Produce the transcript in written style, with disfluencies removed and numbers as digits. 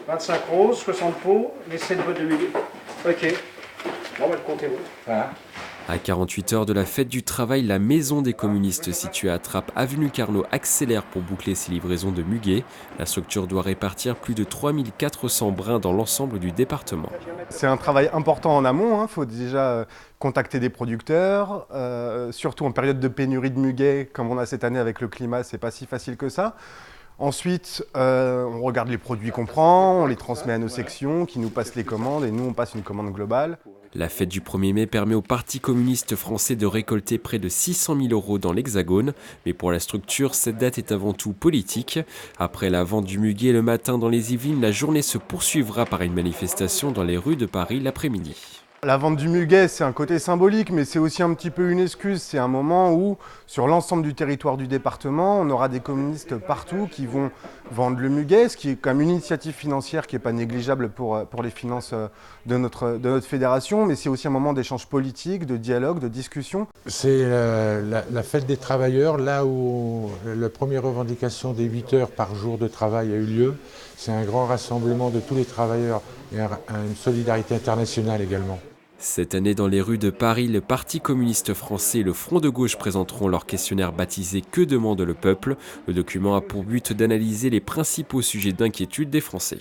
25 roses, 60 pots, les 7 bottes de muguet. Ok. Bon, le compte est bon. Voilà. À 48 heures de la fête du travail, la maison des communistes située à Trappes, avenue Carnot, accélère pour boucler ses livraisons de muguet. La structure doit répartir plus de 3400 brins dans l'ensemble du département. C'est un travail important en amont, il faut déjà contacter des producteurs, surtout en période de pénurie de muguet, comme on a cette année avec le climat, c'est pas si facile que ça. Ensuite, on regarde les produits qu'on prend, on les transmet à nos sections qui nous passent les commandes et nous on passe une commande globale. La fête du 1er mai permet au Parti communiste français de récolter près de 600 000 € dans l'Hexagone. Mais pour la structure, cette date est avant tout politique. Après la vente du muguet le matin dans les Yvelines, la journée se poursuivra par une manifestation dans les rues de Paris l'après-midi. La vente du muguet, c'est un côté symbolique, mais c'est aussi un petit peu une excuse. C'est un moment où, sur l'ensemble du territoire du département, on aura des communistes partout qui vont vendre le muguet, ce qui est quand même une initiative financière qui n'est pas négligeable pour les finances de notre fédération, mais c'est aussi un moment d'échange politique, de dialogue, de discussion. C'est la fête des travailleurs, là où la première revendication des 8 heures par jour de travail a eu lieu. C'est un grand rassemblement de tous les travailleurs et une solidarité internationale également. Cette année, dans les rues de Paris, le Parti communiste français et le Front de gauche présenteront leur questionnaire baptisé « Que demande le peuple ?». Le document a pour but d'analyser les principaux sujets d'inquiétude des Français.